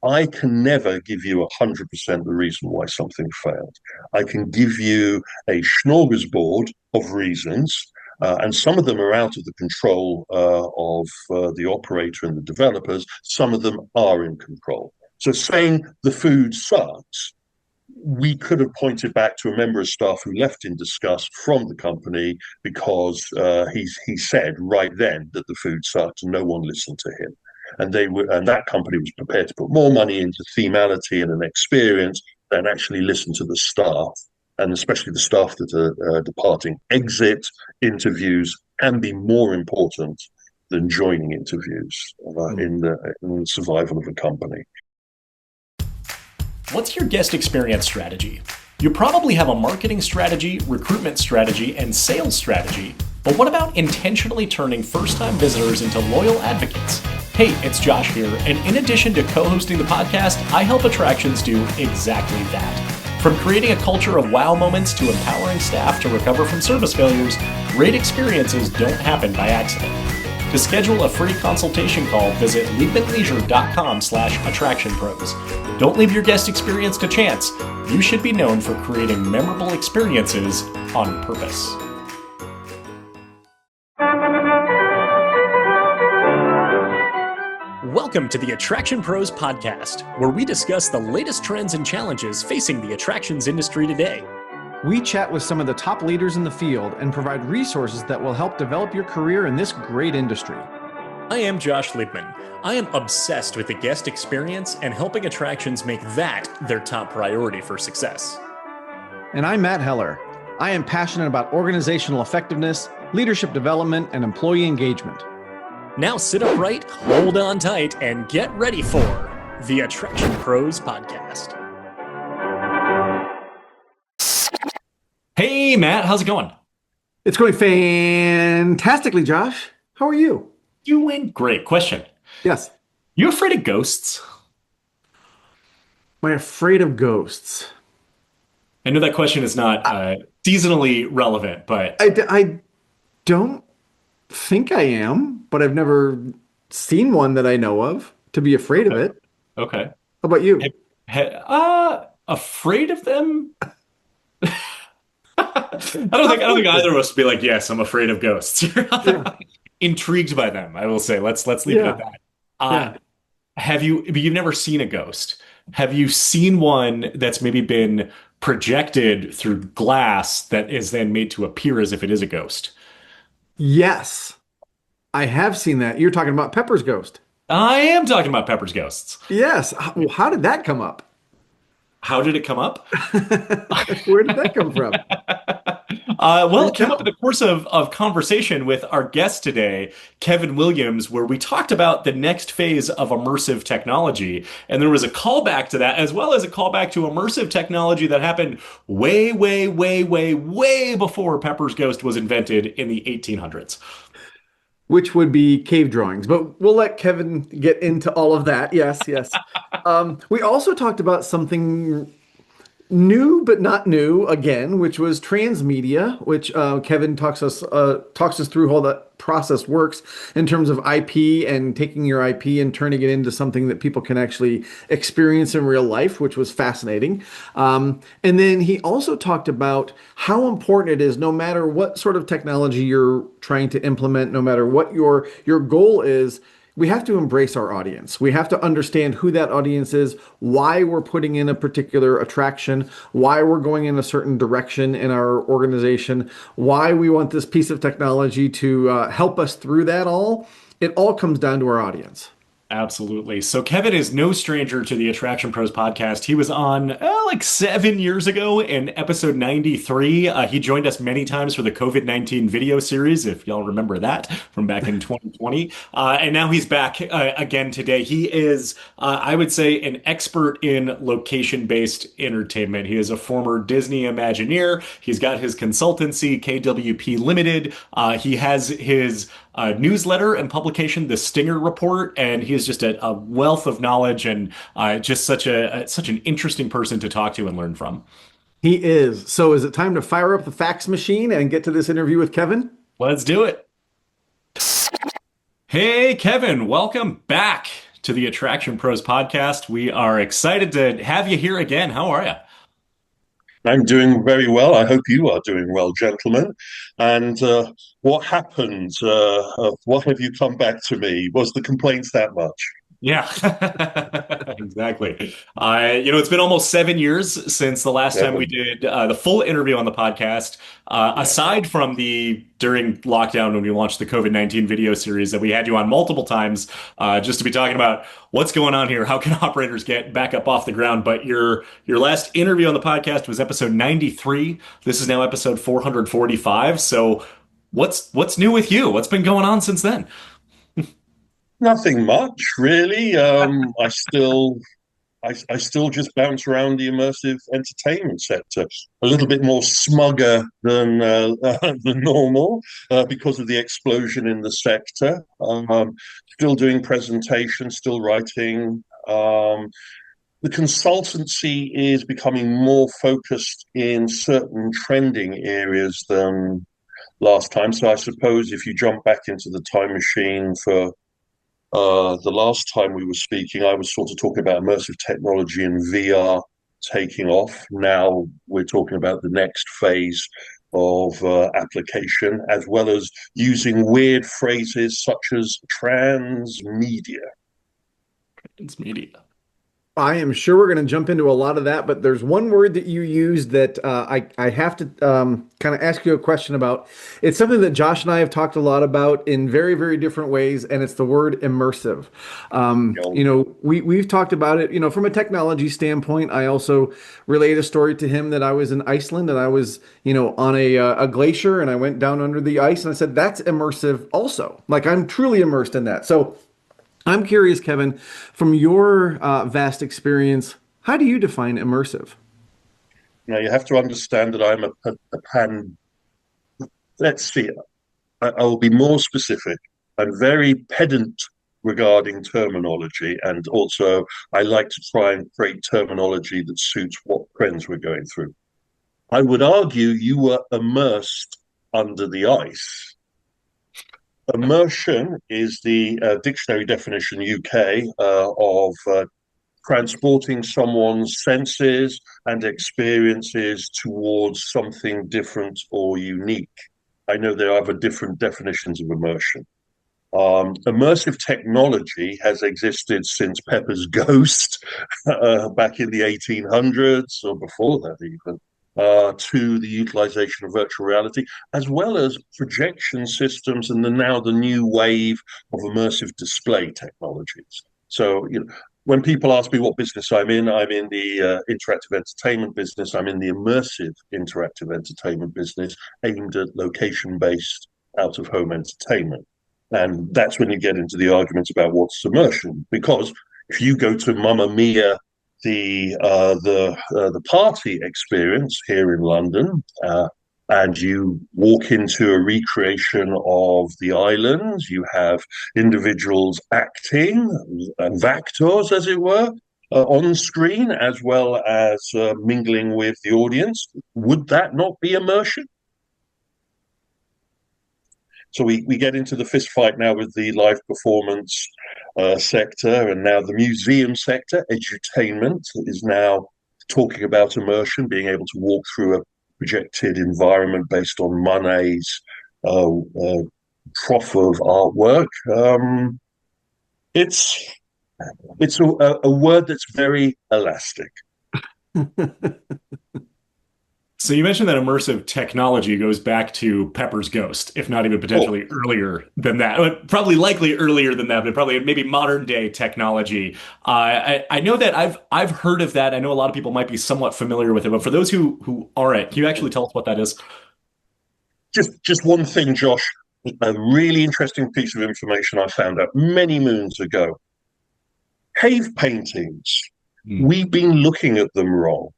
I can never give you 100% the reason why something failed. I can give you a smorgasbord of reasons, and some of them are out of the control of the operator and the developers. Some of them are in control. So saying the food sucks, we could have pointed back to a member of staff who left in disgust from the company because he said right then that the food sucked and no one listened to him. And that company was prepared to put more money into themality and an experience than actually listen to the staff, and especially the staff that are departing. Exit interviews can be more important than joining interviews in the survival of a company. What's your guest experience strategy? You probably have a marketing strategy, recruitment strategy, and sales strategy. But what about intentionally turning first-time visitors into loyal advocates? Hey, it's Josh here, and in addition to co-hosting the podcast, I help attractions do exactly that. From creating a culture of wow moments to empowering staff to recover from service failures, great experiences don't happen by accident. To schedule a free consultation call, visit liebmanleisure.com/attractionpros. Don't leave your guest experience to chance. You should be known for creating memorable experiences on purpose. Welcome to the Attraction Pros podcast, where we discuss the latest trends and challenges facing the attractions industry today. We chat with some of the top leaders in the field and provide resources that will help develop your career in this great industry. I am Josh Liebman. I am obsessed with the guest experience and helping attractions make that their top priority for success. And I'm Matt Heller. I am passionate about organizational effectiveness, leadership development, and employee engagement. Now sit upright, hold on tight, and get ready for the Attraction Pros podcast. Hey, Matt, how's it going? It's going fantastically, Josh. How are you? Doing great. Question. Yes. You afraid of ghosts? Am I afraid of ghosts? I know that question is not seasonally relevant, but I don't think I am, but I've never seen one that I know of to be afraid of it. Okay. How about you? Afraid of them? I don't think either of us would be like, yes, I'm afraid of ghosts. Yeah. Intrigued by them, I will say. Let's leave it at that. You've never seen a ghost. Have you seen one that's maybe been projected through glass that is then made to appear as if it is a ghost? Yes, I have seen that. You're talking about Pepper's ghost. I am talking about Pepper's ghosts. Yes. Well, how did that come up? How did it come up? Where did that come from? It came up in the course of conversation with our guest today, Kevin Williams, where we talked about the next phase of immersive technology. And there was a callback to that, as well as a callback to immersive technology that happened way, way, way, way, way before Pepper's Ghost was invented in the 1800s. Which would be cave drawings, but we'll let Kevin get into all of that. Yes, yes. We also talked about something new, but not new again, which was transmedia, which Kevin talks us through how that process works in terms of IP and taking your IP and turning it into something that people can actually experience in real life, which was fascinating. And then he also talked about how important it is, no matter what sort of technology you're trying to implement, no matter what your goal is, we have to embrace our audience. We have to understand who that audience is, why we're putting in a particular attraction, why we're going in a certain direction in our organization, why we want this piece of technology to help us through that all. It all comes down to our audience. Absolutely. So Kevin is no stranger to the Attraction Pros podcast. He was on like 7 years ago in episode 93. He joined us many times for the COVID-19 video series, if y'all remember that from back in 2020. And now he's back again today. He is, I would say, an expert in location-based entertainment. He is a former Disney Imagineer. He's got his consultancy, KWP Limited. He has his newsletter and publication, The Stinger Report, and he is just a wealth of knowledge and just such an interesting person to talk to and learn from. He is. So is it time to fire up the fax machine and get to this interview with Kevin? Let's do it. Hey, Kevin, welcome back to the Attraction Pros podcast. We are excited to have you here again. How are you? I'm doing very well. I hope you are doing well, gentlemen. And what happened? What have you come back to me? Was the complaints that much? Yeah, exactly. It's been almost 7 years since the last time we Seven. did the full interview on the podcast. Yeah. Aside from the during lockdown when we launched the COVID-19 video series that we had you on multiple times, just to be talking about what's going on here, how can operators get back up off the ground. But your last interview on the podcast was episode 93. This is now episode 445. So what's new with you? What's been going on since then? Nothing much, really. I still just bounce around the immersive entertainment sector, a little bit more smugger than normal because of the explosion in the sector. Still doing presentations, still writing. The consultancy is becoming more focused in certain trending areas than last time. So I suppose if you jump back into the time machine for the last time we were speaking, I was sort of talking about immersive technology and VR taking off. Now we're talking about the next phase of application, as well as using weird phrases such as transmedia. It's media. I am sure we're going to jump into a lot of that, but there's one word that you used that I have to kind of ask you a question about. It's something that Josh and I have talked a lot about in very, very different ways, and it's the word immersive. We've talked about it, from a technology standpoint. I also relayed a story to him that I was in Iceland and I was, on a glacier and I went down under the ice and I said, that's immersive also. Like I'm truly immersed in that. So I'm curious, Kevin, from your vast experience, how do you define immersive? Now you have to understand that I'm a pan. Let's see. I will be more specific. I'm very pedant regarding terminology, and also I like to try and create terminology that suits what trends we're going through. I would argue you were immersed under the ice. Immersion is the dictionary definition UK of transporting someone's senses and experiences towards something different or unique. I know there are other different definitions of immersion. Immersive technology has existed since Pepper's Ghost back in the 1800s or before that even. To the utilization of virtual reality, as well as projection systems and now the new wave of immersive display technologies. So, when people ask me what business I'm in the interactive entertainment business. I'm in the immersive interactive entertainment business aimed at location-based out-of-home entertainment. And that's when you get into the arguments about what's immersion. Because if you go to Mamma Mia, the party experience here in London, and you walk into a recreation of the islands. You have individuals acting, actors, as it were, on screen, as well as mingling with the audience. Would that not be immersion? So we get into the fist fight now with the live performance sector, and now the museum sector. Edutainment is now talking about immersion, being able to walk through a projected environment based on Monet's trough of artwork. It's a word that's very elastic. So you mentioned that immersive technology goes back to Pepper's Ghost, if not even potentially earlier than that. Probably likely earlier than that, but probably maybe modern day technology. I know that I've heard of that. I know a lot of people might be somewhat familiar with it, but for those who aren't, can you actually tell us what that is? Just one thing, Josh. A really interesting piece of information I found out many moons ago. Cave paintings. We've been looking at them wrong.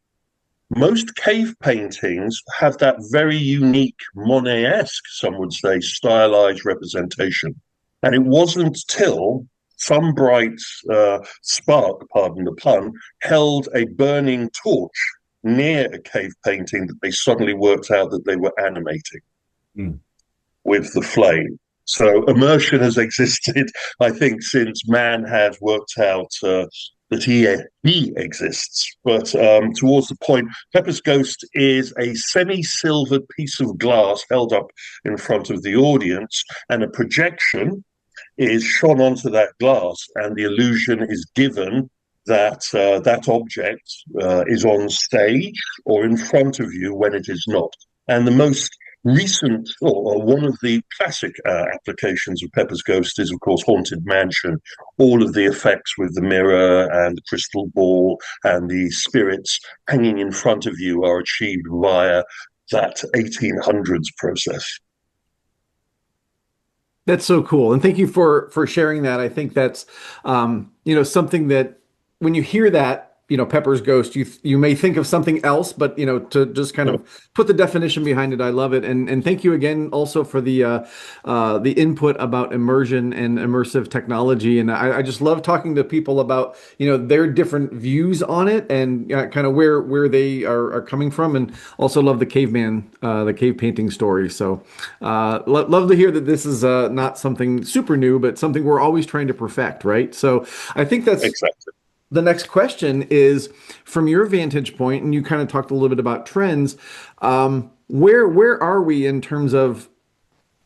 Most cave paintings have that very unique Monet-esque, some would say, stylized representation. And it wasn't till some bright spark, pardon the pun, held a burning torch near a cave painting that they suddenly worked out that they were animating with the flame. So immersion has existed, I think, since man has worked out that he exists. But towards the point, Pepper's Ghost is a semi-silvered piece of glass held up in front of the audience, and a projection is shone onto that glass, and the illusion is given that that object is on stage or in front of you when it is not. And the most recent, or one of the classic applications of Pepper's Ghost is, of course, Haunted Mansion. All of the effects with the mirror and the crystal ball and the spirits hanging in front of you are achieved via that 1800s process. That's so cool. And thank you for sharing that. I think that's something that when you hear that, Pepper's Ghost, you may think of something else, but to just kind of put the definition behind it, I love it. And thank you again also for the input about immersion and immersive technology. And I just love talking to people about their different views on it and kind of where they are coming from, and also love the the cave painting story. So love to hear that this is not something super new, but something we're always trying to perfect, right? So I think that's exactly. The next question is, from your vantage point, and you kind of talked a little bit about trends, where are we in terms of,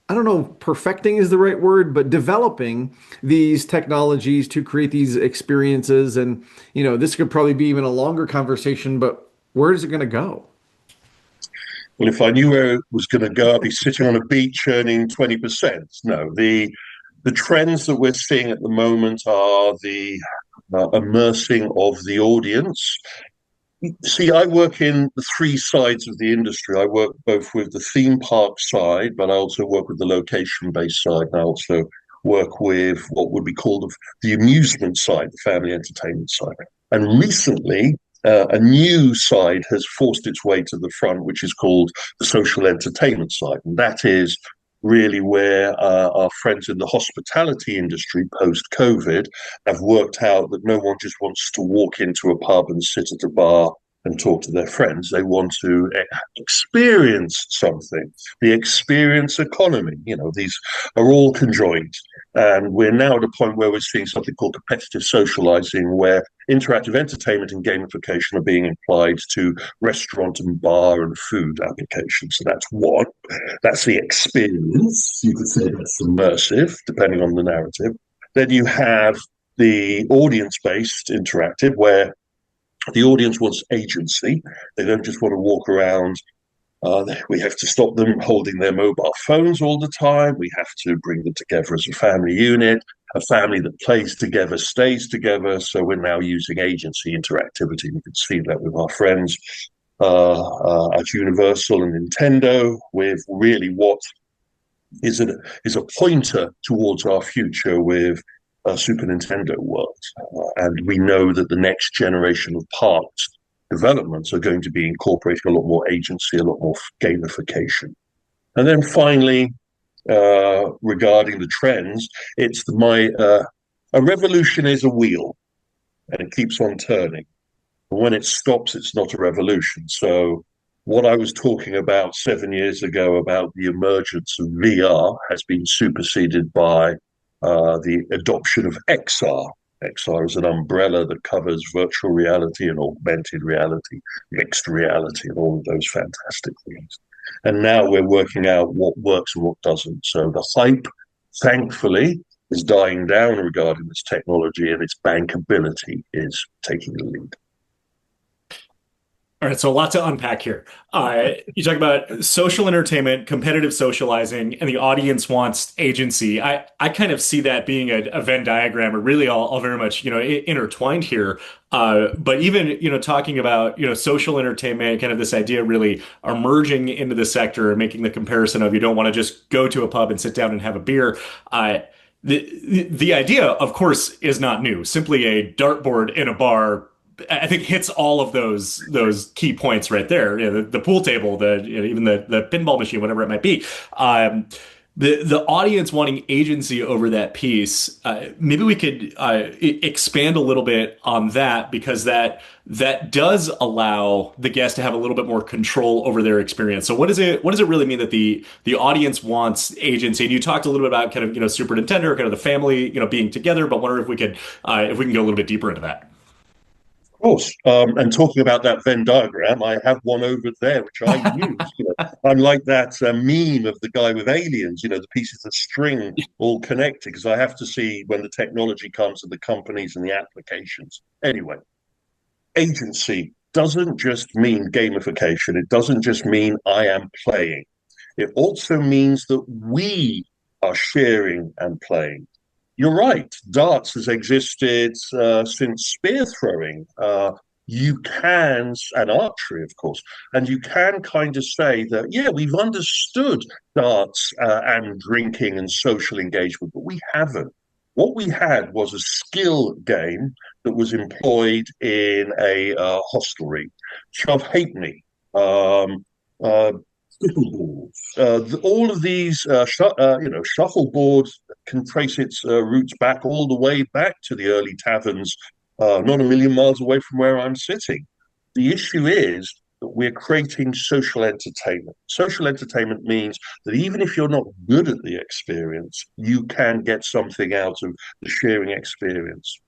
I don't know, perfecting is the right word, but developing these technologies to create these experiences? And, this could probably be even a longer conversation, but where is it going to go? Well, if I knew where it was going to go, I'd be sitting on a beach earning 20%. No, the trends that we're seeing at the moment are the immersing of the audience. See, I work in the three sides of the industry. I work both with the theme park side, but I also work with the location-based side. And I also work with what would be called the amusement side, the family entertainment side. And recently, a new side has forced its way to the front, which is called the social entertainment side. And that is really where our friends in the hospitality industry post-COVID have worked out that no one just wants to walk into a pub and sit at a bar and talk to their friends. They want to experience something. The experience economy, these are all conjoined. And we're now at a point where we're seeing something called competitive socializing, where interactive entertainment and gamification are being applied to restaurant and bar and food applications. So that's one. That's the experience. You could say that's immersive, depending on the narrative. Then you have the audience-based interactive, where the audience wants agency. They don't just want to walk around. We have to stop them holding their mobile phones all the time. We have to bring them together as a family unit. A family that plays together stays together. So we're now using agency interactivity. We can see that with our friends at Universal and Nintendo, with really what is a pointer towards our future with Super Nintendo World. And we know that the next generation of parks developments are going to be incorporating a lot more agency, a lot more gamification. And then finally, regarding the trends, it's a revolution is a wheel, and it keeps on turning. And when it stops, it's not a revolution. So what I was talking about 7 years ago about the emergence of VR has been superseded by the adoption of XR. XR is an umbrella that covers virtual reality and augmented reality, mixed reality, and all of those fantastic things. And now we're working out what works and what doesn't. So the hype, thankfully, is dying down regarding this technology, and its bankability is taking the lead. All right, so a lot to unpack here. You talk about social entertainment, competitive socializing, and the audience wants agency. I kind of see that being a Venn diagram, or really all very much intertwined here. But even talking about social entertainment, kind of this idea really emerging into the sector and making the comparison of you don't want to just go to a pub and sit down and have a beer. The idea, of course, is not new. Simply a dartboard in a bar, I think, hits all of those key points right there. The pool table, even the pinball machine, whatever it might be. the audience wanting agency over that piece, maybe we could expand a little bit on that, because that does allow the guest to have a little bit more control over their experience. So what does it really mean that the audience wants agency? And you talked a little bit about kind of, superintendent or kind of the family, being together, but wonder if we can go a little bit deeper into that. Of course. And talking about that Venn diagram, I have one over there which I use. I'm like that meme of the guy with aliens. The pieces of string all connected, because I have to see when the technology comes and the companies and the applications. Anyway, agency doesn't just mean gamification. It doesn't just mean I am playing. It also means that we are sharing and playing. You're right. Darts has existed since spear throwing. You can, and archery, of course, and you can kind of say that, yeah, we've understood darts and drinking and social engagement, but we haven't. What we had was a skill game that was employed in a hostelry. Shove halfpenny, uh, shuffleboards. All of these, shuffleboards can trace its roots back all the way back to the early taverns, not a million miles away from where I'm sitting. The issue is that we're creating social entertainment. Social entertainment means that even if you're not good at the experience, you can get something out of the sharing experience.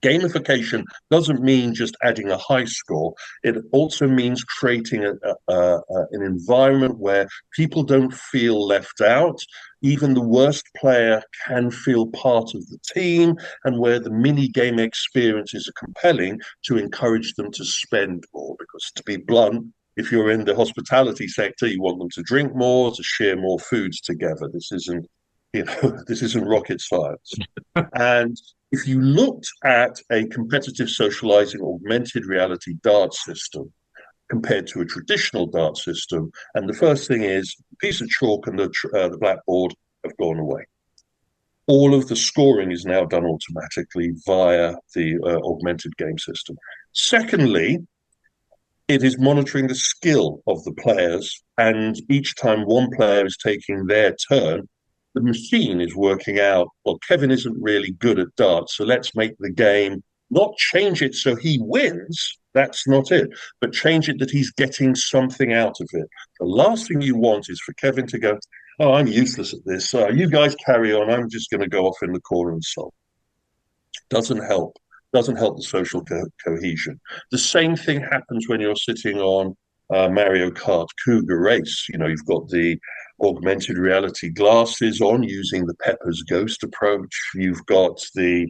Gamification doesn't mean just adding a high score. It also means creating an environment where people don't feel left out. Even the worst player can feel part of the team, and where the mini game experiences are compelling to encourage them to spend more. Because, to be blunt, if you're in the hospitality sector, you want them to drink more, to share more foods together. This isn't rocket science. And if you looked at a competitive socializing augmented reality dart system compared to a traditional dart system, and the first thing is a piece of chalk and the blackboard have gone away. All of the scoring is now done automatically via the augmented game system. Secondly, it is monitoring the skill of the players, and each time one player is taking their turn, the machine is working out, well, Kevin isn't really good at darts, so let's make the game not change it so he wins. That's not it, but change it that he's getting something out of it. The last thing you want is for Kevin to go, oh, I'm useless at this. You guys carry on. I'm just going to go off in the corner and solve. Doesn't help. Doesn't help the social cohesion. The same thing happens when you're sitting on Mario Kart Cougar Race. You've got the augmented reality glasses on using the Pepper's Ghost approach. You've got the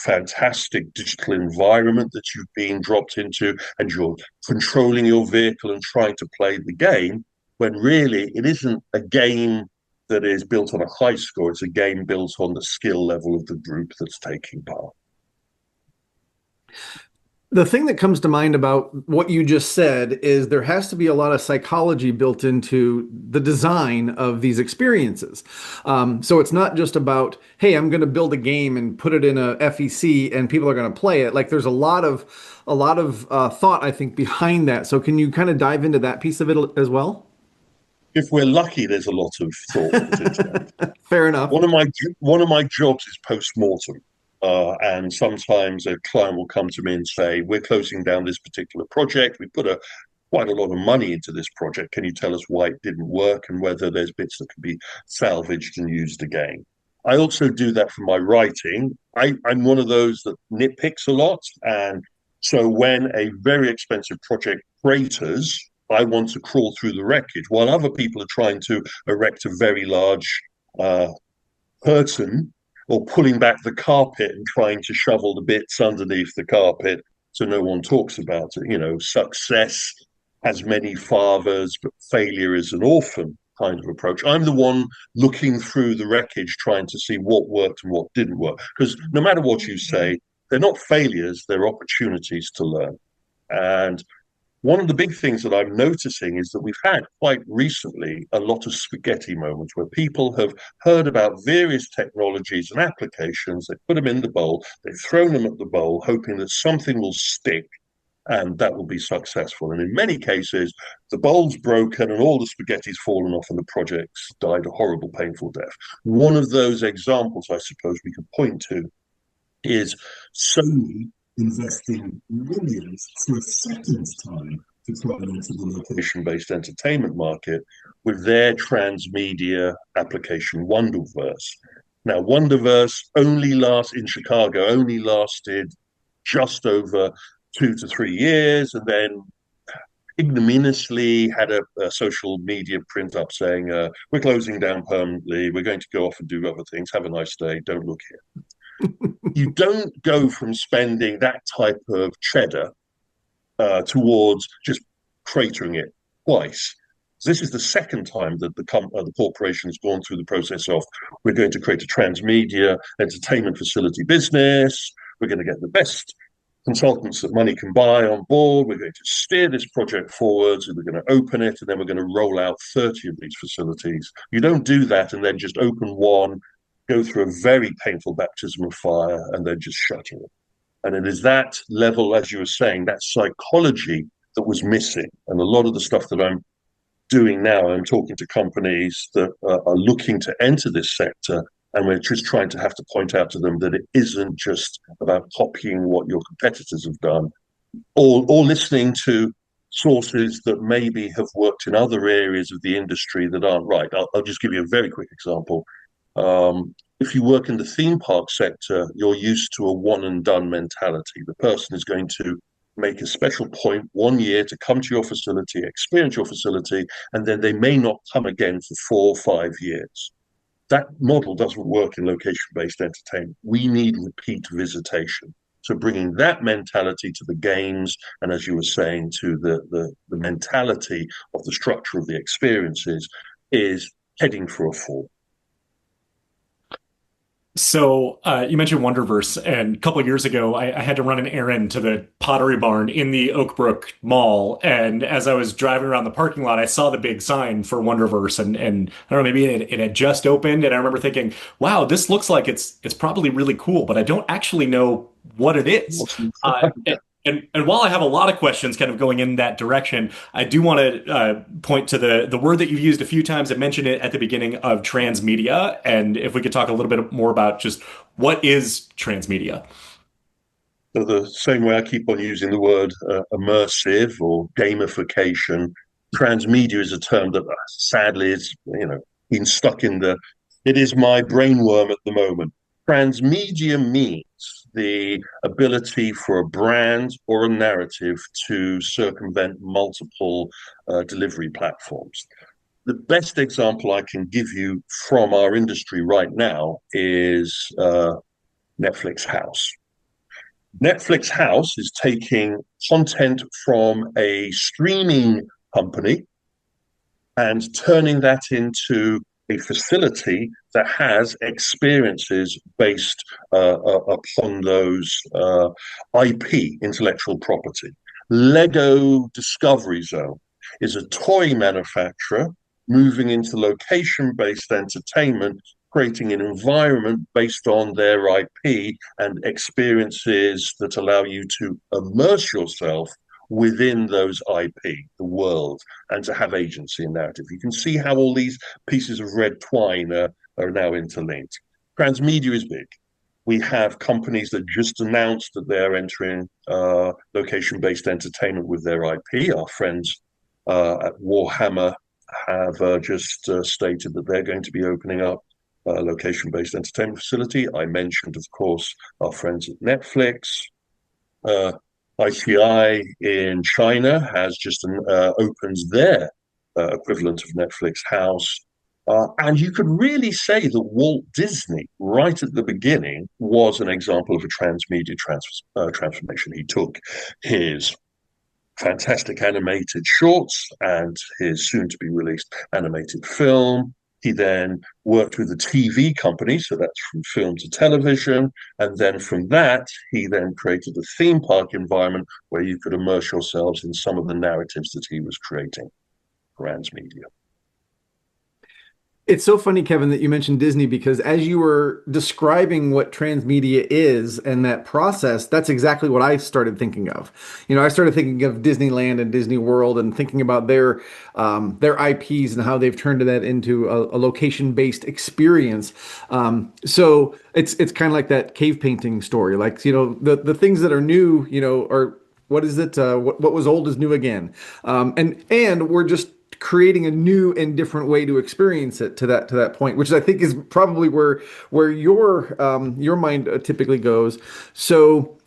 fantastic digital environment that you've been dropped into, and you're controlling your vehicle and trying to play the game, when really it isn't a game that is built on a high score. It's a game built on the skill level of the group that's taking part. The thing that comes to mind about what you just said is there has to be a lot of psychology built into the design of these experiences. So it's not just about, hey, I'm going to build a game and put it in a FEC and people are going to play it. Like, there's a lot of thought, I think, behind that. So can you kind of dive into that piece of it as well? If we're lucky, there's a lot of thought. Fair enough. One of my jobs is post-mortem. And sometimes a client will come to me and say, we're closing down this particular project. We put quite a lot of money into this project. Can you tell us why it didn't work and whether there's bits that can be salvaged and used again? I also do that for my writing. I'm one of those that nitpicks a lot. And so when a very expensive project craters, I want to crawl through the wreckage while other people are trying to erect a very large curtain, or pulling back the carpet and trying to shovel the bits underneath the carpet so no one talks about it. Success has many fathers, but failure is an orphan kind of approach. I'm the one looking through the wreckage, trying to see what worked and what didn't work. Because no matter what you say, they're not failures, they're opportunities to learn. And one of the big things that I'm noticing is that we've had quite recently a lot of spaghetti moments where people have heard about various technologies and applications. They put them in the bowl, they've thrown them at the bowl, hoping that something will stick. and that will be successful. And in many cases, the bowl's broken and all the spaghetti's fallen off and the project's died a horrible, painful death. One of those examples, I suppose, we could point to is Sony investing millions for a second time to try and enter the location-based entertainment market with their transmedia application, Wonderverse. Now, Wonderverse in Chicago only lasted just over 2 to 3 years, and then ignominiously had a social media print up saying, we're closing down permanently, we're going to go off and do other things, have a nice day, don't look here. You don't go from spending that type of cheddar towards just cratering it twice. This is the second time that the corporation has gone through the process of, we're going to create a transmedia entertainment facility business, we're going to get the best consultants that money can buy on board, we're going to steer this project forwards, and we're going to open it, and then we're going to roll out 30 of these facilities. You don't do that and then just open one, go through a very painful baptism of fire, and then just shutting it. And it is that level, as you were saying, that psychology that was missing. And a lot of the stuff that I'm doing now, I'm talking to companies that are looking to enter this sector, and we're just trying to have to point out to them that it isn't just about copying what your competitors have done, or listening to sources that maybe have worked in other areas of the industry that aren't right. I'll just give you a very quick example. If you work in the theme park sector, you're used to a one and done mentality. The person is going to make a special point 1 year to come to your facility, experience your facility, and then they may not come again for 4 or 5 years. That model doesn't work in location-based entertainment. We need repeat visitation. So bringing that mentality to the games, and as you were saying, to the mentality of the structure of the experiences, is heading for a fall. So you mentioned Wonderverse, and a couple of years ago, I had to run an errand to the Pottery Barn in the Oak Brook Mall. And as I was driving around the parking lot, I saw the big sign for Wonderverse, and I don't know, maybe it had just opened. And I remember thinking, wow, this looks like it's probably really cool, but I don't actually know what it is. And while I have a lot of questions kind of going in that direction, I do want to point to the word that you've used a few times. I mentioned it at the beginning of transmedia. And if we could talk a little bit more about just what is transmedia? So the same way I keep on using the word immersive or gamification, transmedia is a term that sadly is, been stuck in it is my brainworm at the moment. Transmedia means the ability for a brand or a narrative to circumvent multiple delivery platforms. The best example I can give you from our industry right now is Netflix House. Netflix House is taking content from a streaming company and turning that into a facility that has experiences based upon those IP, intellectual property. Lego Discovery Zone is a toy manufacturer moving into location-based entertainment, creating an environment based on their IP and experiences that allow you to immerse yourself within those IP, the world, and to have agency and narrative. You can see how all these pieces of red twine are now interlinked. Transmedia is big. We have companies that just announced that they're entering location-based entertainment with their IP. Our friends at Warhammer have just stated that they're going to be opening up a location-based entertainment facility. I mentioned, of course, our friends at Netflix. ICI in China has just opens their equivalent of Netflix House. And you could really say that Walt Disney, right at the beginning, was an example of a transmedia transformation. He took his fantastic animated shorts and his soon-to-be-released animated film. He then worked with a TV company, so that's from film to television. And then from that, he then created a theme park environment where you could immerse yourselves in some of the narratives that he was creating. Transmedia. It's so funny, Kevin, that you mentioned Disney because as you were describing what transmedia is and that process, that's exactly what I started thinking of. I started thinking of Disneyland and Disney World and thinking about their IPs and how they've turned that into a location-based experience. So it's kind of like that cave painting story. Like, the things that are new, are what is it? What was old is new again. And we're just creating a new and different way to experience it to that point, which I think is probably where your mind typically goes. So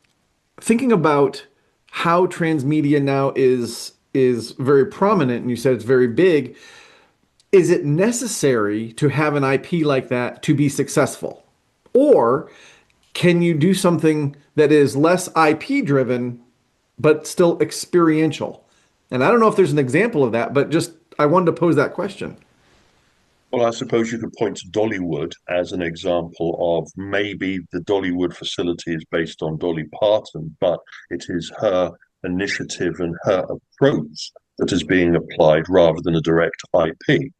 thinking about how transmedia now is very prominent, and you said it's very big. Is it necessary to have an IP like that to be successful, or can you do something that is less IP driven but still experiential? And I don't know if there's an example of that, but just I wanted to pose that question. Well, I suppose you could point to Dollywood as an example of maybe the Dollywood facility is based on Dolly Parton, but it is her initiative and her approach that is being applied rather than a direct IP.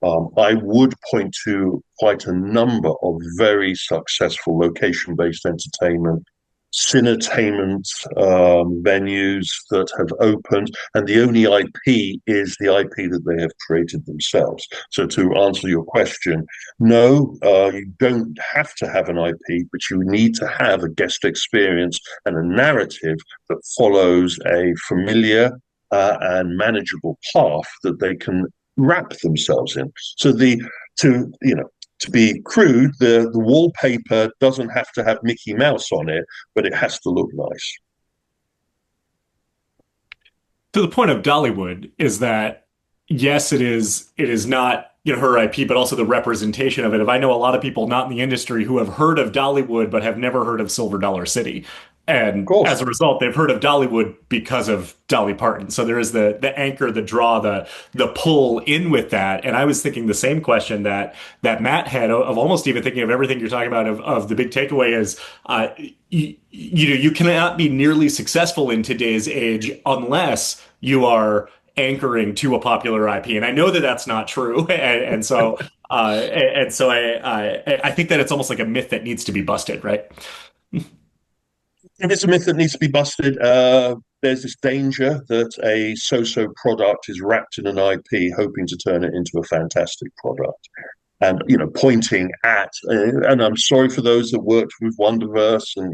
I would point to quite a number of very successful location-based entertainment, cinetainment venues that have opened, and the only IP is the IP that they have created themselves. So, to answer your question, no, you don't have to have an IP, but you need to have a guest experience and a narrative that follows a familiar and manageable path that they can wrap themselves in. So to be crude, the wallpaper doesn't have to have Mickey Mouse on it, but it has to look nice. To the point of Dollywood is that yes, it is not her IP, but also the representation of it. If I know a lot of people not in the industry who have heard of Dollywood but have never heard of Silver Dollar City. Of And as course. a result, they've heard of Dollywood because of Dolly Parton. So there is the anchor, the draw, the pull in with that. And I was thinking the same question that Matt had of almost even thinking of everything you're talking about of the big takeaway is you cannot be nearly successful in today's age unless you are anchoring to a popular IP. And I know that that's not true. And so I think that it's almost like a myth that needs to be busted, right? If it's a myth that needs to be busted, there's this danger that a so-so product is wrapped in an IP, hoping to turn it into a fantastic product. And pointing at, and I'm sorry for those that worked with Wonderverse, and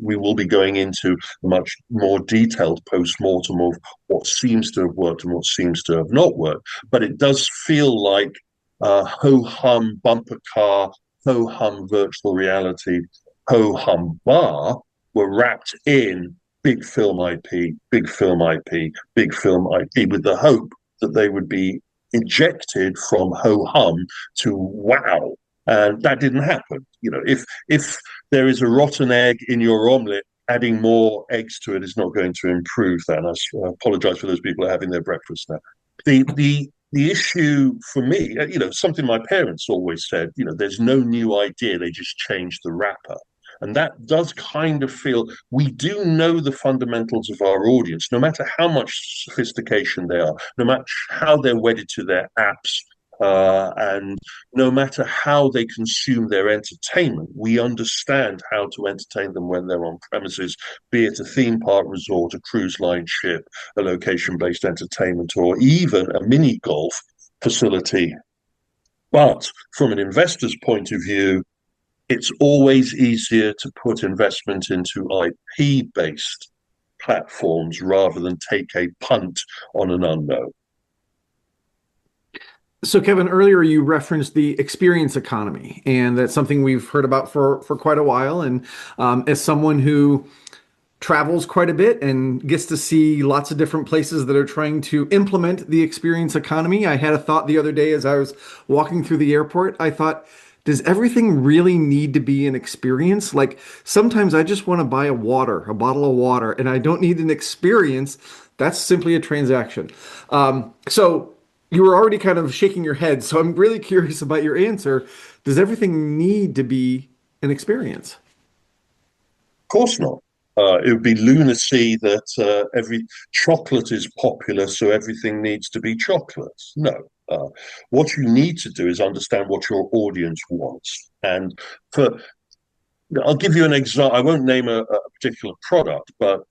we will be going into a much more detailed post-mortem of what seems to have worked and what seems to have not worked. But it does feel like ho hum bumper car, ho hum virtual reality, ho hum bar were wrapped in big film IP, big film IP, big film IP, with the hope that they would be ejected from ho hum to wow. And that didn't happen. If there is a rotten egg in your omelette, adding more eggs to it is not going to improve that. And I apologize for those people who are having their breakfast now. The issue for me, something my parents always said, there's no new idea, they just change the wrapper. And that does kind of feel we do know the fundamentals of our audience, no matter how much sophistication they are, no matter how they're wedded to their apps, and no matter how they consume their entertainment, we understand how to entertain them when they're on premises, be it a theme park resort, a cruise line ship, a location based entertainment, or even a mini golf facility. But from an investor's point of view, it's always easier to put investment into IP based platforms rather than take a punt on an unknown. So, Kevin, earlier you referenced the experience economy, and that's something we've heard about for quite a while. And as someone who travels quite a bit and gets to see lots of different places that are trying to implement the experience economy, I had a thought the other day as I was walking through the airport. I thought, does everything really need to be an experience? Like sometimes I just want to buy a bottle of water, and I don't need an experience. That's simply a transaction. So you were already kind of shaking your head. So I'm really curious about your answer. Does everything need to be an experience? Of course not. It would be lunacy that every chocolate is popular, so everything needs to be chocolate. No. Uh, what you need to do is understand what your audience wants. And for I'll give you an example. I won't name a particular product, but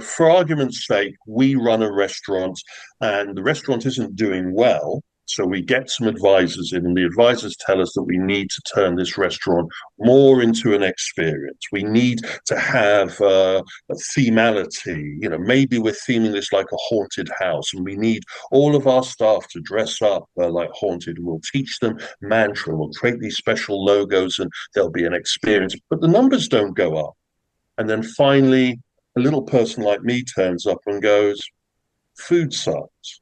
for argument's sake, we run a restaurant and the restaurant isn't doing well. So we get some advisors in, and the advisors tell us that we need to turn this restaurant more into an experience. We need to have a themality. Maybe we're theming this like a haunted house, and we need all of our staff to dress up like haunted. We'll teach them mantra. We'll create these special logos, and there'll be an experience. But the numbers don't go up. And then finally, a little person like me turns up and goes, "Food sucks."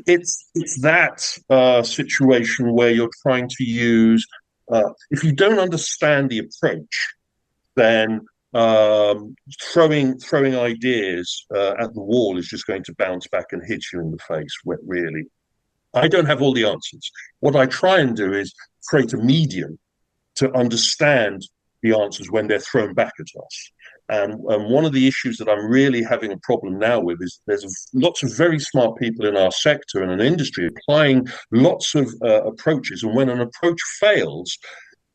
It's that situation where you're trying to use. If you don't understand the approach, then throwing ideas at the wall is just going to bounce back and hit you in the face. Really, I don't have all the answers. What I try and do is create a medium to understand the answers when they're thrown back at us. And one of the issues that I'm really having a problem now with is there's lots of very smart people in our sector and an industry applying lots of approaches. And when an approach fails,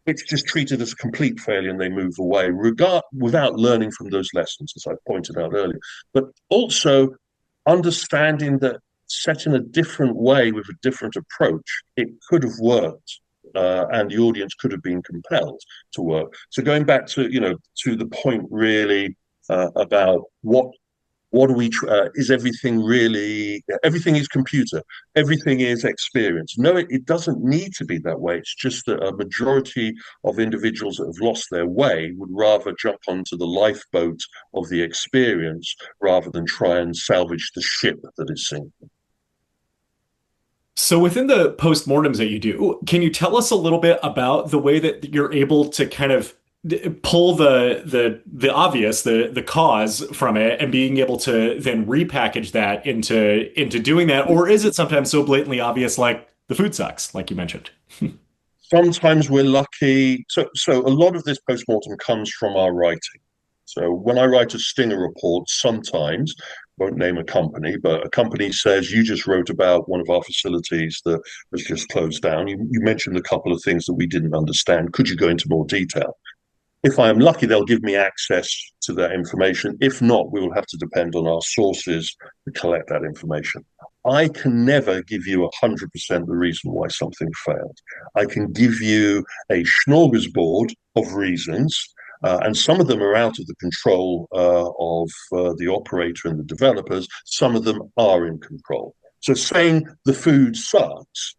it's just treated as a complete failure and they move away without learning from those lessons, as I pointed out earlier. But also understanding that set in a different way with a different approach, it could have worked. And the audience could have been compelled to work. So going back to to the point really about what do we is everything really, everything is computer, everything is experience. No, it doesn't need to be that way. It's just that a majority of individuals that have lost their way would rather jump onto the lifeboat of the experience rather than try and salvage the ship that is sinking. So within the postmortems that you do, can you tell us a little bit about the way that you're able to kind of pull the obvious, the cause from it, and being able to then repackage that into doing that? Or is it sometimes so blatantly obvious, like the food sucks, like you mentioned? Sometimes we're lucky. So a lot of this postmortem comes from our writing. So when I write a stinger report, sometimes, won't name a company, but a company says, "You just wrote about one of our facilities that was just closed down. You mentioned a couple of things that we didn't understand. Could you go into more detail?" If I am lucky, they'll give me access to that information. If not, we will have to depend on our sources to collect that information. I can never give you 100% the reason why something failed. I can give you a smorgasbord of reasons, and some of them are out of the control of the operator and the developers. Some of them are in control. So saying the food sucks,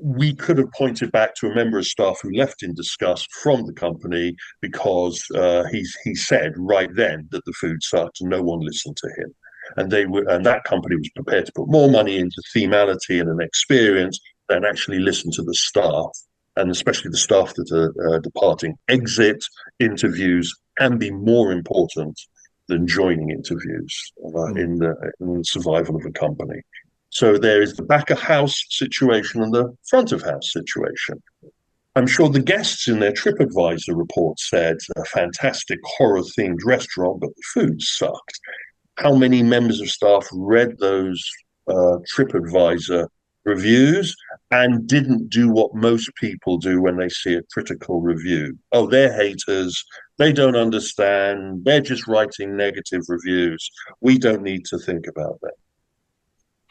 we could have pointed back to a member of staff who left in disgust from the company because he said right then that the food sucked and no one listened to him. And that company was prepared to put more money into themality and an experience than actually listen to the staff, and especially the staff that are departing. Exit interviews can be more important than joining interviews in the survival of a company. So there is the back of house situation and the front of house situation. I'm sure the guests in their TripAdvisor report said a fantastic horror themed restaurant, but the food sucked. How many members of staff read those TripAdvisor reviews and didn't do what most people do when they see a critical review? Oh, they're haters. They don't understand. They're just writing negative reviews. We don't need to think about that.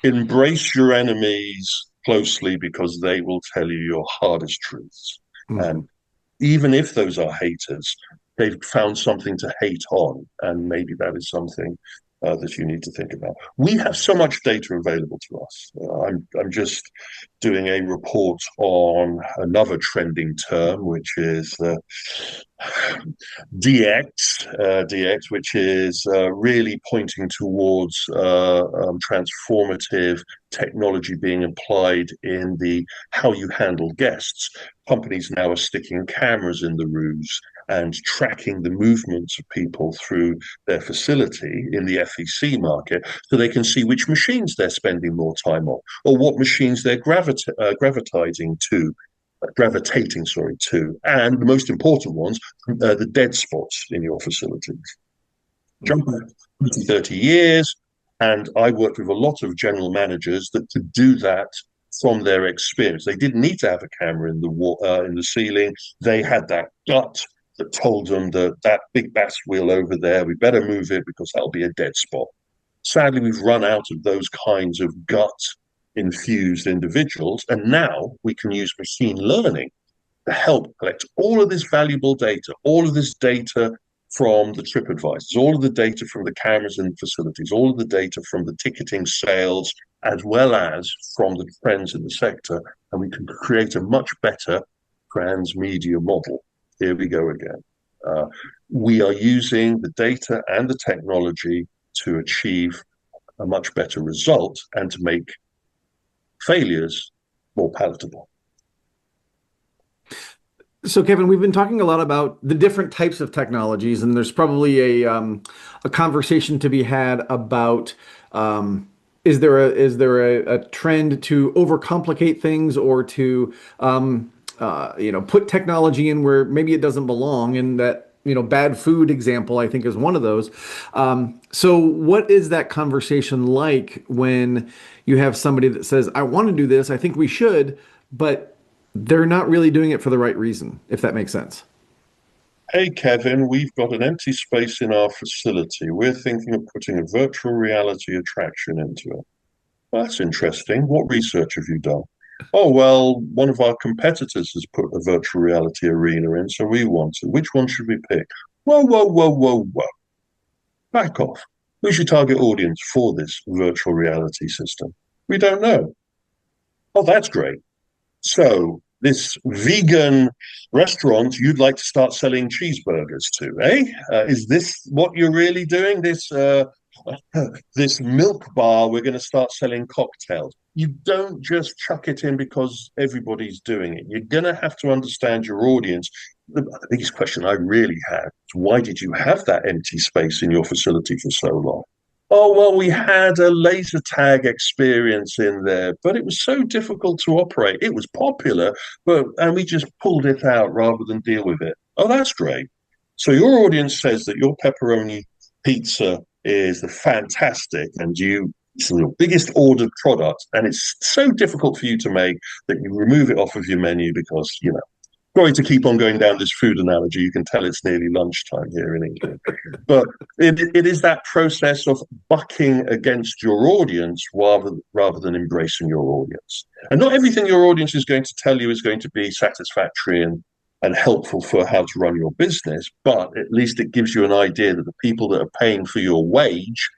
Embrace your enemies closely because they will tell you your hardest truths. And even if those are haters, they've found something to hate on, and maybe that is something that you need to think about. We have so much data available to us. I'm just doing a report on another trending term, which is DX, which is really pointing towards transformative technology being applied in the how you handle guests. Companies now are sticking cameras in the rooms and tracking the movements of people through their facility in the FEC market, so they can see which machines they're spending more time on, or what machines they're gravitating to, and the most important ones, the dead spots in your facilities. Jump back 20, 30 years, And I worked with a lot of general managers that could do that from their experience. They didn't need to have a camera in the ceiling. They had that gut that told them that that big bass wheel over there, we better move it because that'll be a dead spot. Sadly, we've run out of those kinds of gut infused individuals, and now we can use machine learning to help collect all of this valuable data, all of this data from the trip advisors, all of the data from the cameras in facilities, all of the data from the ticketing sales, as well as from the trends in the sector, and we can create a much better transmedia model. Here we go again. We are using the data and the technology to achieve a much better result and to make failures more palatable. So, Kevin, we've been talking a lot about the different types of technologies, and there's probably a conversation to be had about is there a trend to overcomplicate things or to put technology in where maybe it doesn't belong, and that bad food example, I think, is one of those. So what is that conversation like when you have somebody that says, I want to do this, I think we should, but they're not really doing it for the right reason, if that makes sense? Hey, Kevin, we've got an empty space in our facility. We're thinking of putting a virtual reality attraction into it. That's interesting. What research have you done? Oh, well, one of our competitors has put a virtual reality arena in, so we want to. Which one should we pick? Whoa, whoa, whoa, whoa, whoa. Back off. Who's your target audience for this virtual reality system? We don't know. Oh, that's great. So, this vegan restaurant you'd like to start selling cheeseburgers to, eh? Is this what you're really doing? This milk bar, we're going to start selling cocktails. You don't just chuck it in because everybody's doing it. You're going to have to understand your audience. The biggest question I really had is, why did you have that empty space in your facility for so long? Oh, well, we had a laser tag experience in there, but it was so difficult to operate. It was popular, and we just pulled it out rather than deal with it. Oh, that's great. So your audience says that your pepperoni pizza is fantastic, and it's your biggest ordered product, and it's so difficult for you to make that you remove it off of your menu because, sorry to keep on going down this food analogy. You can tell it's nearly lunchtime here in England. But it is that process of bucking against your audience rather than embracing your audience. And not everything your audience is going to tell you is going to be satisfactory and helpful for how to run your business, but at least it gives you an idea that the people that are paying for your wage,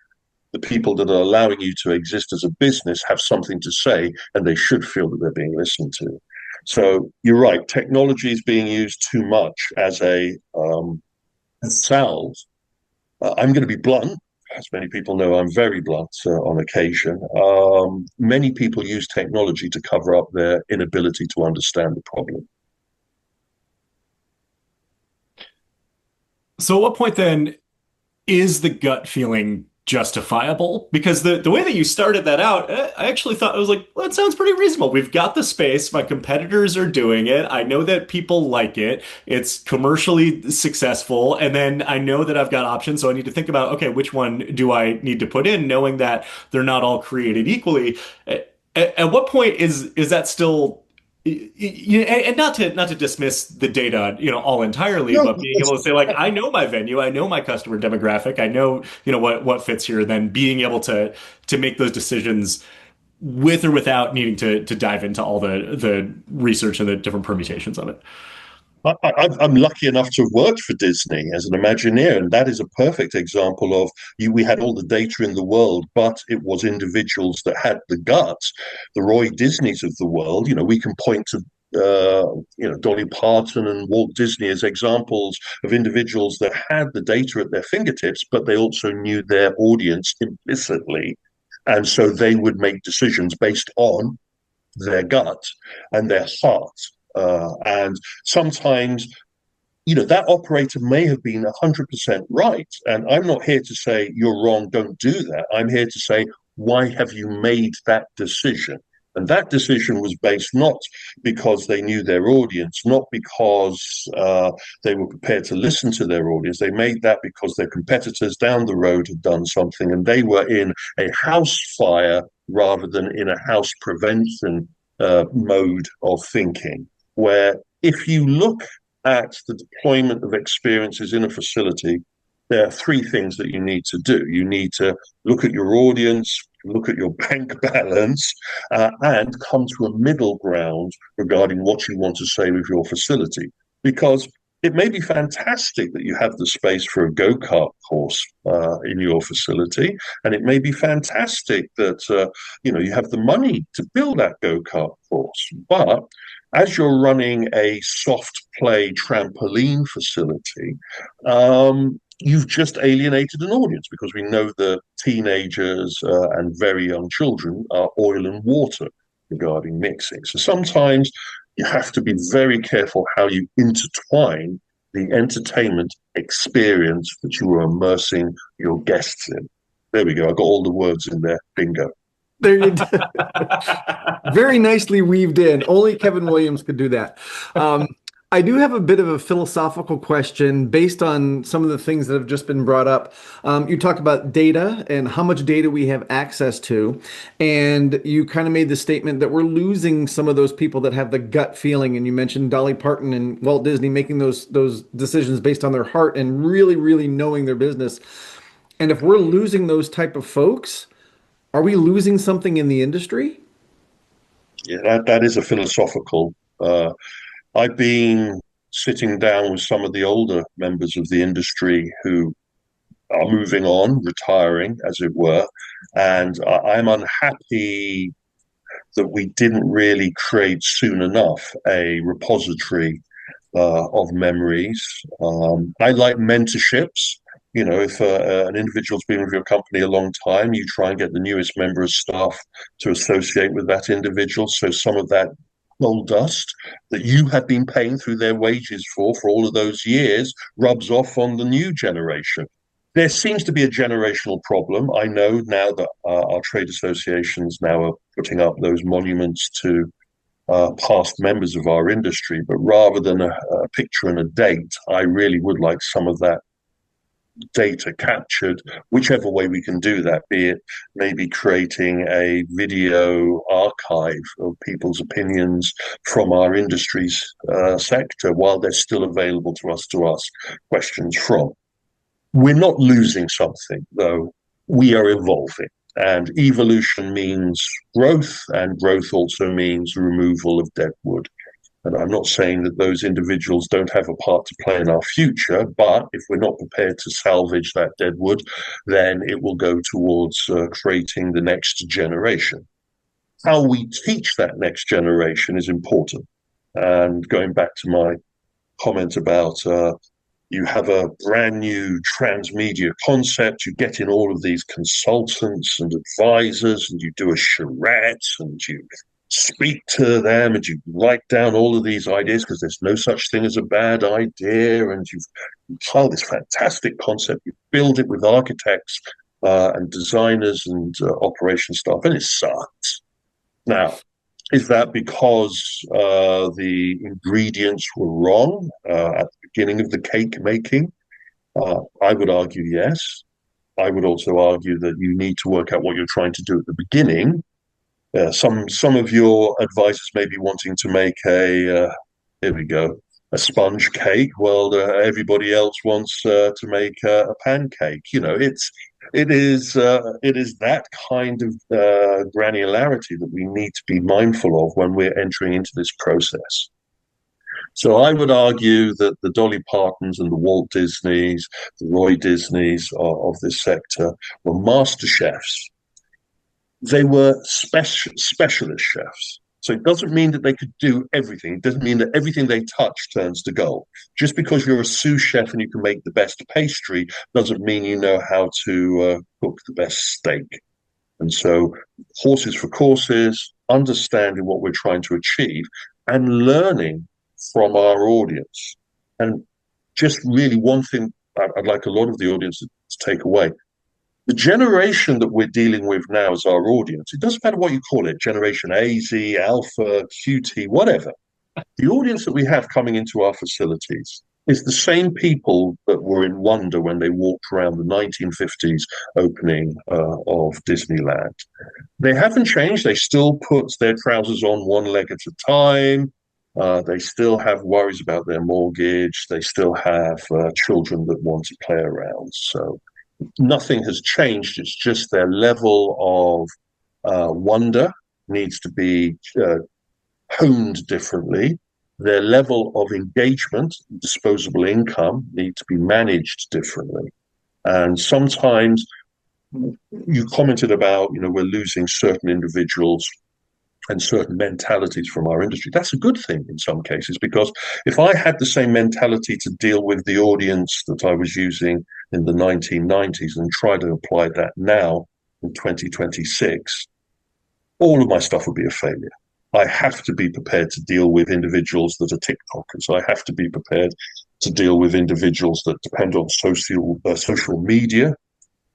the people that are allowing you to exist as a business, have something to say, and they should feel that they're being listened to. So you're right, technology is being used too much as a salve. I'm going to be blunt. As many people know, I'm very blunt on occasion. Many people use technology to cover up their inability to understand the problem. So at what point then is the gut feeling justifiable? Because the way that you started that out, I actually thought, I was like, well, that sounds pretty reasonable. We've got the space. My competitors are doing it. I know that people like it. It's commercially successful. And then I know that I've got options. So I need to think about, okay, which one do I need to put in, knowing that they're not all created equally. At what point is that still, and not to dismiss the data, all entirely, No, but being able to say, like, I know my venue, I know my customer demographic, I know, what fits here, then being able to make those decisions with or without needing to dive into all the research and the different permutations of it. I'm lucky enough to have worked for Disney as an Imagineer, and that is a perfect example of we had all the data in the world, but it was individuals that had the guts, the Roy Disneys of the world. We can point to Dolly Parton and Walt Disney as examples of individuals that had the data at their fingertips, but they also knew their audience implicitly, and so they would make decisions based on their gut and their heart. And sometimes, that operator may have been 100% right. And I'm not here to say you're wrong, don't do that. I'm here to say, why have you made that decision? And that decision was based not because they knew their audience, not because they were prepared to listen to their audience. They made that because their competitors down the road had done something and they were in a house fire rather than in a house prevention mode of thinking. Where if you look at the deployment of experiences in a facility, there are three things that you need to do. You need to look at your audience, look at your bank balance, and come to a middle ground regarding what you want to say with your facility. Because it may be fantastic that you have the space for a go-kart course in your facility, and it may be fantastic that you have the money to build that go-kart course. But as you're running a soft play trampoline facility, you've just alienated an audience, because we know that teenagers and very young children are oil and water regarding mixing. So sometimes you have to be very careful how you intertwine the entertainment experience that you are immersing your guests in. There we go. I got all the words in there. Bingo. There you go. Very nicely weaved in. Only Kevin Williams could do that. I do have a bit of a philosophical question based on some of the things that have just been brought up. You talked about data and how much data we have access to. And you kind of made the statement that we're losing some of those people that have the gut feeling. And you mentioned Dolly Parton and Walt Disney making those decisions based on their heart and really, really knowing their business. And if we're losing those type of folks, are we losing something in the industry? Yeah, that is a philosophical. I've been sitting down with some of the older members of the industry who are moving on, retiring, as it were, and I'm unhappy that we didn't really create soon enough a repository of memories. I like mentorships. If an individual's been with your company a long time, you try and get the newest member of staff to associate with that individual. So some of that gold dust that you have been paying through their wages for all of those years rubs off on the new generation. There seems to be a generational problem. I know now that our trade associations now are putting up those monuments to past members of our industry, but rather than a picture and a date, I really would like some of that data captured, whichever way we can do that, be it maybe creating a video archive of people's opinions from our industry's sector while they're still available to us to ask questions from. We're not losing something, though. We are evolving. And evolution means growth, and growth also means removal of dead wood. And I'm not saying that those individuals don't have a part to play in our future, but if we're not prepared to salvage that dead wood, then it will go towards creating the next generation. How we teach that next generation is important. And going back to my comment about you have a brand new transmedia concept, you get in all of these consultants and advisors, and you do a charrette, and you speak to them, and you write down all of these ideas, because there's no such thing as a bad idea, and you compile this fantastic concept, you build it with architects and designers and operation staff, and it sucks. Now, is that because the ingredients were wrong at the beginning of the cake making? I would argue yes. I would also argue that you need to work out what you're trying to do at the beginning. Some of your advisors may be wanting to make here we go, a sponge cake. Well, everybody else wants to make a pancake. It is that kind of granularity that we need to be mindful of when we're entering into this process. So I would argue that the Dolly Partons and the Walt Disneys, the Roy Disneys of this sector were master chefs. They were specialist chefs. So it doesn't mean that they could do everything. It doesn't mean that everything they touch turns to gold. Just because you're a sous chef and you can make the best pastry doesn't mean you know how to cook the best steak. And so horses for courses, understanding what we're trying to achieve and learning from our audience. And just really one thing I'd like a lot of the audience to take away. The generation that we're dealing with now as our audience, it doesn't matter what you call it, Generation A, Z, Alpha, QT, whatever. The audience that we have coming into our facilities is the same people that were in wonder when they walked around the 1950s opening of Disneyland. They haven't changed. They still put their trousers on one leg at a time. They still have worries about their mortgage. They still have children that want to play around. So nothing has changed. It's just their level of wonder needs to be honed differently. Their level of engagement, disposable income, need to be managed differently. And sometimes you commented about, we're losing certain individuals and certain mentalities from our industry. That's a good thing in some cases, because if I had the same mentality to deal with the audience that I was using in the 1990s and try to apply that now in 2026, all of my stuff would be a failure. I have to be prepared to deal with individuals that are TikTokers. I have to be prepared to deal with individuals that depend on social media.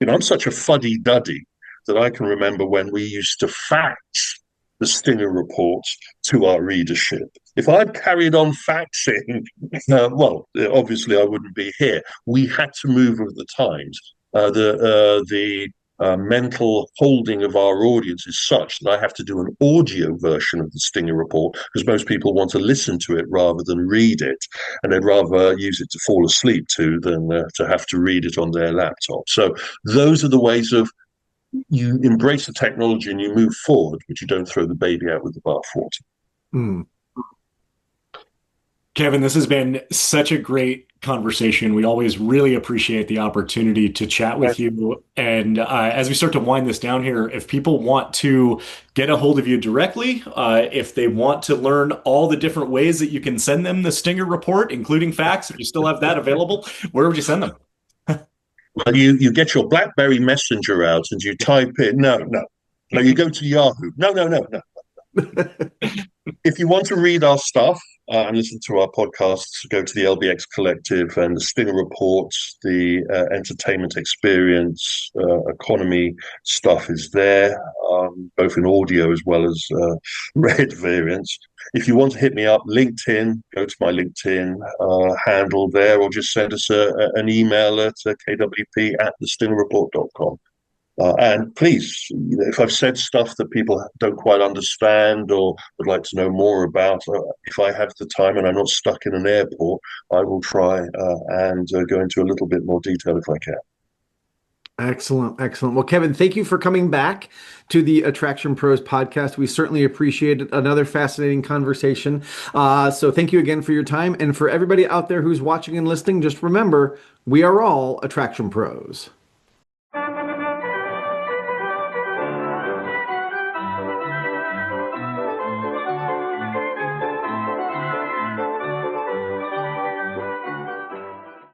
I'm such a fuddy-duddy that I can remember when we used to fax the Stinger reports to our readership. If I'd carried on faxing, well, obviously I wouldn't be here. We had to move with the times. The mental holding of our audience is such that I have to do an audio version of the Stinger report because most people want to listen to it rather than read it, and they'd rather use it to fall asleep to than to have to read it on their laptop. So those are the ways of you embrace the technology and you move forward, but you don't throw the baby out with the bathwater. Mm. Kevin, this has been such a great conversation. We always really appreciate the opportunity to chat with you. And as we start to wind this down here, if people want to get a hold of you directly, if they want to learn all the different ways that you can send them the Stinger report, including fax, if you still have that available, where would you send them? Well, you get your BlackBerry Messenger out and you type in, no, you go to Yahoo. No. If you want to read our stuff and listen to our podcasts, go to the LBX Collective, and the Stinger Reports, the entertainment experience, economy stuff is there, both in audio as well as read variants. If you want to hit me up, LinkedIn, go to my LinkedIn handle there, or just send us an email at kwp@thestingerreport.com. And please, if I've said stuff that people don't quite understand or would like to know more about, if I have the time and I'm not stuck in an airport, I will try and go into a little bit more detail if I can. Excellent. Well, Kevin, thank you for coming back to the Attraction Pros podcast. We certainly appreciate it. Another fascinating conversation. So thank you again for your time. And for everybody out there who's watching and listening, just remember, we are all Attraction Pros.